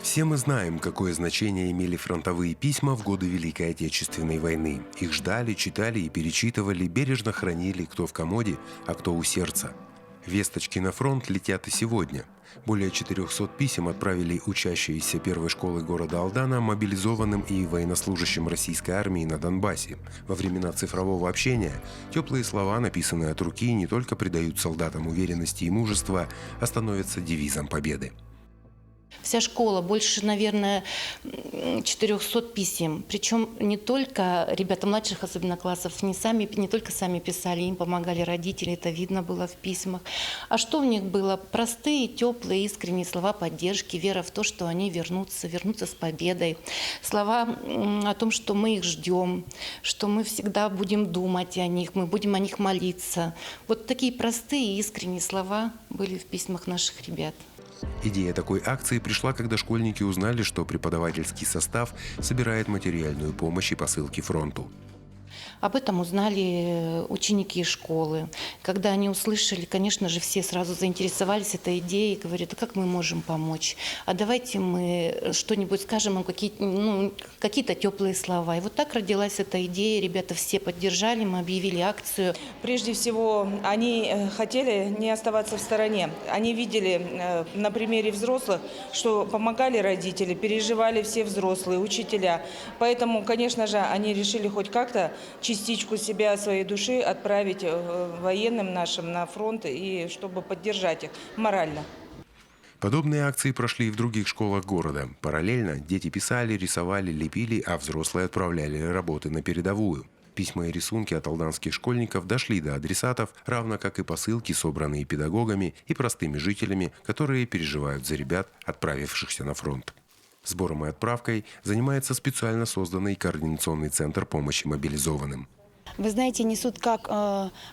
Все мы знаем, какое значение имели фронтовые письма в годы Великой Отечественной войны. Их ждали, читали и перечитывали, бережно хранили кто в комоде, а кто у сердца. Весточки на фронт летят и сегодня. Более 400 писем отправили учащиеся первой школы города Алдана мобилизованным и военнослужащим российской армии на Донбассе. Во времена цифрового общения теплые слова, написанные от руки, не только придают солдатам уверенности и мужества, а становятся девизом победы. Вся школа, больше, наверное, 400 писем. Причем не только ребята младших, особенно классов, не только сами писали, им помогали родители, это видно было в письмах. А что в них было? Простые, теплые, искренние слова поддержки, вера в то, что они вернутся с победой. Слова о том, что мы их ждем, что мы всегда будем думать о них, мы будем о них молиться. Вот такие простые и искренние слова были в письмах наших ребят. Идея такой акции пришла, когда школьники узнали, что преподавательский состав собирает материальную помощь и посылки фронту. Об этом узнали ученики школы. Когда они услышали, конечно же, все сразу заинтересовались этой идеей, говорят, а как мы можем помочь? А давайте мы что-нибудь скажем им, какие-то теплые слова. И вот так родилась эта идея. Ребята все поддержали, мы объявили акцию. Прежде всего, они хотели не оставаться в стороне. Они видели на примере взрослых, что помогали родители, переживали все взрослые, учителя. Поэтому, конечно же, они решили хоть как-то частичку себя, своей души отправить военным нашим на фронт, и чтобы поддержать их морально. Подобные акции прошли и в других школах города. Параллельно дети писали, рисовали, лепили, а взрослые отправляли работы на передовую. Письма и рисунки от алданских школьников дошли до адресатов, равно как и посылки, собранные педагогами и простыми жителями, которые переживают за ребят, отправившихся на фронт. Сбором и отправкой занимается специально созданный координационный центр помощи мобилизованным. Вы знаете, несут как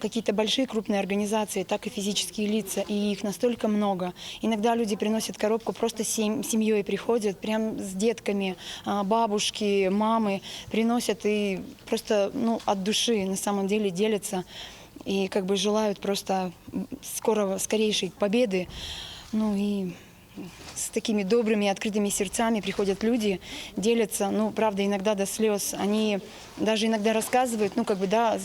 какие-то большие крупные организации, так и физические лица, и их настолько много. Иногда люди приносят коробку, просто семьей приходят, прям с детками, бабушки, мамы приносят и просто от души на самом деле делятся и как бы желают просто скорейшей победы. И с такими добрыми, открытыми сердцами приходят люди, делятся, правда, иногда до слез. Они даже иногда рассказывают,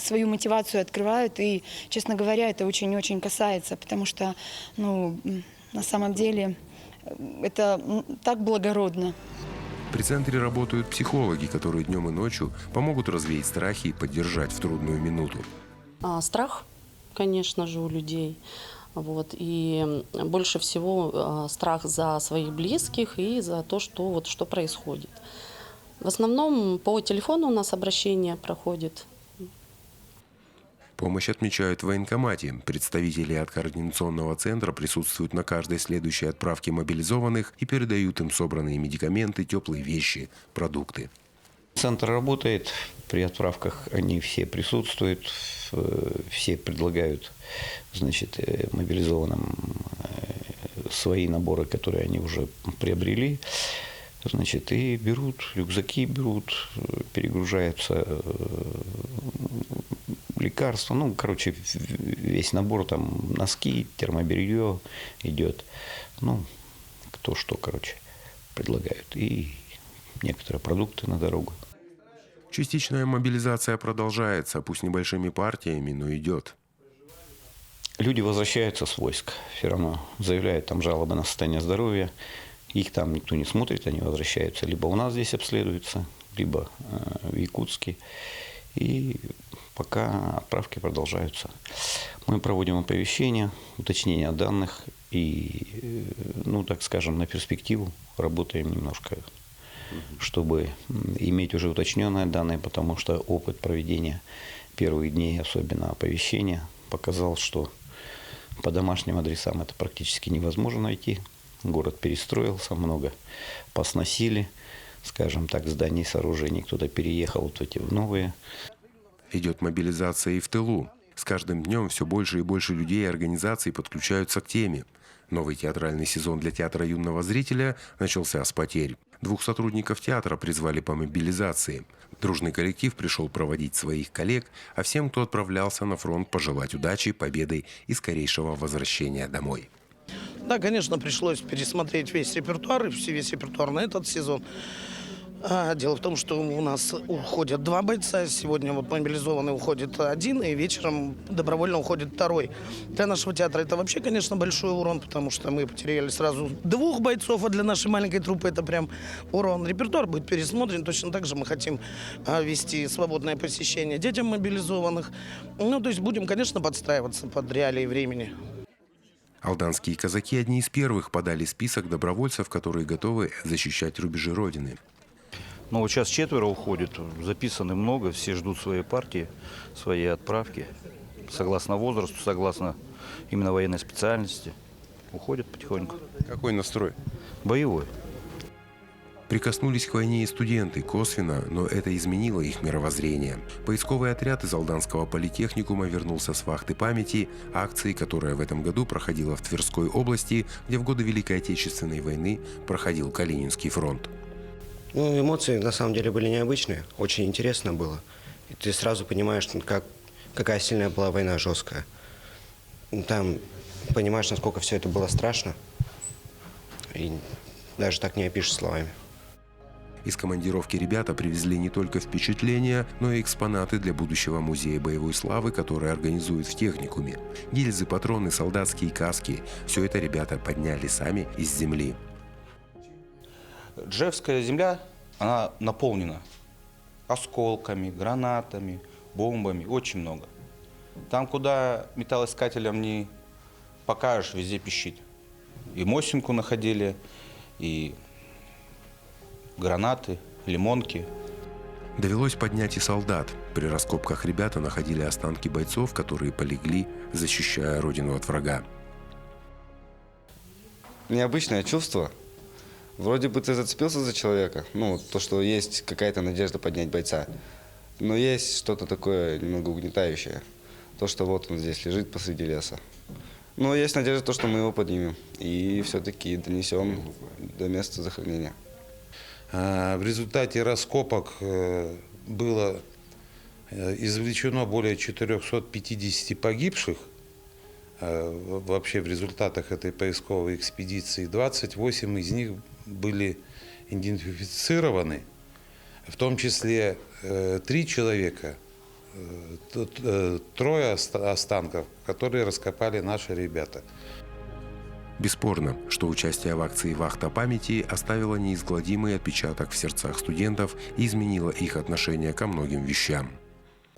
свою мотивацию открывают. И, честно говоря, это очень-очень касается, потому что, на самом деле, это так благородно. При центре работают психологи, которые днем и ночью помогут развеять страхи и поддержать в трудную минуту. Страх, конечно же, у людей. И больше всего страх за своих близких и за то, что происходит. В основном по телефону у нас обращение проходит. Помощь отмечают в военкомате. Представители от координационного центра присутствуют на каждой следующей отправке мобилизованных и передают им собранные медикаменты, теплые вещи, продукты. Центр работает, при отправках они все присутствуют, все предлагают, мобилизованным свои наборы, которые они уже приобрели, и берут, рюкзаки берут, перегружаются лекарства, весь набор, носки, термобелье идет, кто что, предлагают, и некоторые продукты на дорогу. Частичная мобилизация продолжается, пусть небольшими партиями, но идет. Люди возвращаются с войск, все равно заявляют жалобы на состояние здоровья, их там никто не смотрит, они возвращаются либо у нас здесь обследуются, либо в Якутске, и пока отправки продолжаются. Мы проводим оповещения, уточнение данных и, на перспективу работаем немножко, чтобы иметь уже уточненные данные, потому что опыт проведения первых дней, особенно оповещения, показал, что по домашним адресам это практически невозможно найти. Город перестроился, много посносили, зданий, сооружений, кто-то переехал в эти новые. Идет мобилизация и в тылу. С каждым днем все больше и больше людей и организаций подключаются к теме. Новый театральный сезон для театра юного зрителя начался с потерь. 2 сотрудников театра призвали по мобилизации. Дружный коллектив пришел проводить своих коллег, а всем, кто отправлялся на фронт, пожелать удачи, победы и скорейшего возвращения домой. Да, конечно, пришлось пересмотреть весь репертуар, весь репертуар на этот сезон. Дело в том, что у нас уходят 2 бойца. Сегодня вот мобилизованный уходит 1, и вечером добровольно уходит 2. Для нашего театра это вообще, конечно, большой урон, потому что мы потеряли сразу 2 бойцов, а для нашей маленькой труппы это прям урон. Репертуар будет пересмотрен. Точно так же мы хотим вести свободное посещение детям мобилизованных. Ну, то есть будем, конечно, подстраиваться под реалии времени. Алданские казаки одни из первых подали список добровольцев, которые готовы защищать рубежи Родины. Ну вот сейчас 4 уходит, записаны много, все ждут своей партии, своей отправки. Согласно возрасту, согласно именно военной специальности. Уходят потихоньку. Какой настрой? Боевой. Прикоснулись к войне и студенты косвенно, но это изменило их мировоззрение. Поисковый отряд из Алданского политехникума вернулся с вахты памяти, акции, которая в этом году проходила в Тверской области, где в годы Великой Отечественной войны проходил Калининский фронт. Ну, эмоции на самом деле были необычные, очень интересно было. И ты сразу понимаешь, какая сильная была война, жесткая. Там понимаешь, насколько все это было страшно. И даже так не опишешь словами. Из командировки ребята привезли не только впечатления, но и экспонаты для будущего музея боевой славы, который организуют в техникуме. Гильзы, патроны, солдатские каски – все это ребята подняли сами из земли. Джевская земля, она наполнена осколками, гранатами, бомбами, очень много. Там, куда металлоискателем не покажешь, везде пищит. И Мосинку находили, и гранаты, лимонки. Довелось поднять и солдат. При раскопках ребята находили останки бойцов, которые полегли, защищая родину от врага. Необычное чувство. Вроде бы ты зацепился за человека, ну, то, что есть какая-то надежда поднять бойца. Но есть что-то такое немного угнетающее. То, что вот он здесь лежит посреди леса. Но есть надежда, то, что мы его поднимем и все-таки донесем до места захоронения. В результате раскопок было извлечено более 450 погибших. Вообще в результатах этой поисковой экспедиции 28 из них были идентифицированы, в том числе 3 человека, 3 останков, которые раскопали наши ребята. Бесспорно, что участие в акции «Вахта памяти» оставило неизгладимый отпечаток в сердцах студентов и изменило их отношение ко многим вещам.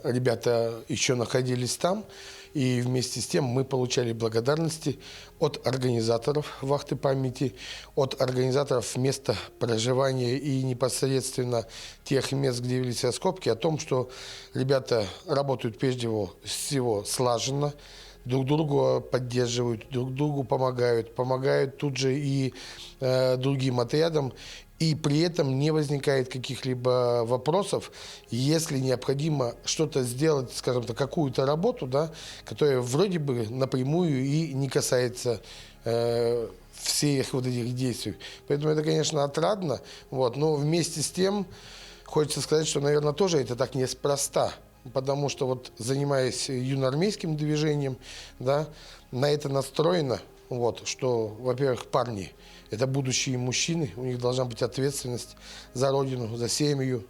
Ребята еще находились там, и вместе с тем мы получали благодарности от организаторов «Вахты памяти», от организаторов места проживания и непосредственно тех мест, где велись раскопки, о том, что ребята работают прежде всего слаженно, друг друга поддерживают, друг другу помогают тут же и другим отрядам. И при этом не возникает каких-либо вопросов, если необходимо что-то сделать, скажем так, какую-то работу, да, которая вроде бы напрямую и не касается всех вот этих действий. Поэтому это, конечно, отрадно, вот, но вместе с тем хочется сказать, что, наверное, тоже это так неспроста. Потому что вот занимаясь юноармейским движением, да, на это настроено, вот, что, во-первых, парни – это будущие мужчины, у них должна быть ответственность за родину, за семью,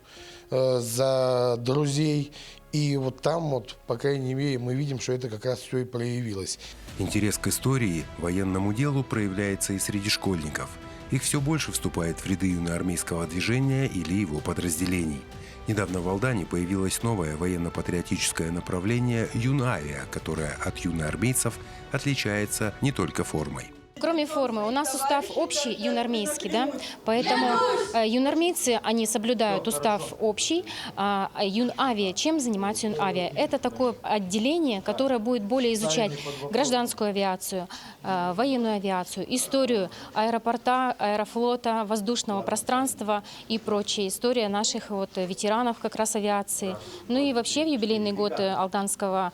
за друзей. И вот там, вот, по крайней мере, мы видим, что это как раз все и проявилось. Интерес к истории, военному делу проявляется и среди школьников. Их все больше вступает в ряды юноармейского движения или его подразделений. Недавно в Алдане появилось новое военно-патриотическое направление «Юнавиа», которое от юноармейцев отличается не только формой. Кроме формы, у нас устав общий, юноармейский, да, поэтому юноармейцы, они соблюдают устав общий, а Юнавиа, чем занимается Юнавиа? Это такое отделение, которое будет более изучать гражданскую авиацию, военную авиацию, историю аэропорта, аэрофлота, воздушного пространства и прочее, история наших вот ветеранов как раз авиации. Ну и вообще в юбилейный год алданского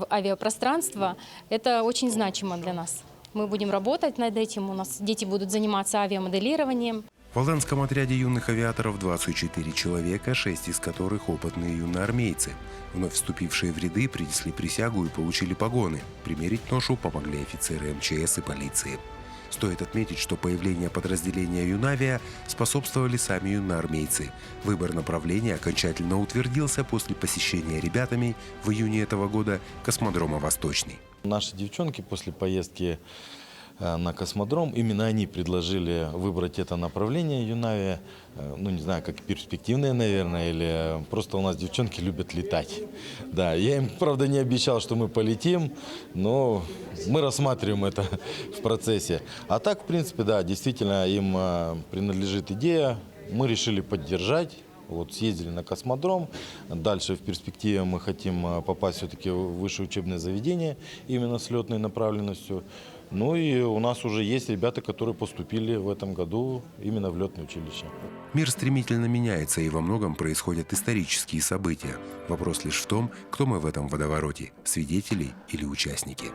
авиапространства это очень значимо для нас. Мы будем работать над этим, у нас дети будут заниматься авиамоделированием. В алданском отряде юных авиаторов 24 человека, 6 из которых опытные юноармейцы. Вновь вступившие в ряды принесли присягу и получили погоны. Примерить ношу помогли офицеры МЧС и полиции. Стоит отметить, что появление подразделения «Юнавиа» способствовали сами юноармейцы. Выбор направления окончательно утвердился после посещения ребятами в июне этого года космодрома «Восточный». Наши девчонки после поездки на космодром, именно они предложили выбрать это направление «Юнавиа». Ну, не знаю, как перспективное, наверное, или просто у нас девчонки любят летать. Да, я им, правда, не обещал, что мы полетим, но мы рассматриваем это в процессе. А так, в принципе, да, действительно, им принадлежит идея. Мы решили поддержать. Вот съездили на космодром. Дальше в перспективе мы хотим попасть все-таки в высшее учебное заведение именно с летной направленностью. Ну и у нас уже есть ребята, которые поступили в этом году именно в летное училище. Мир стремительно меняется, и во многом происходят исторические события. Вопрос лишь в том, кто мы в этом водовороте – свидетели или участники.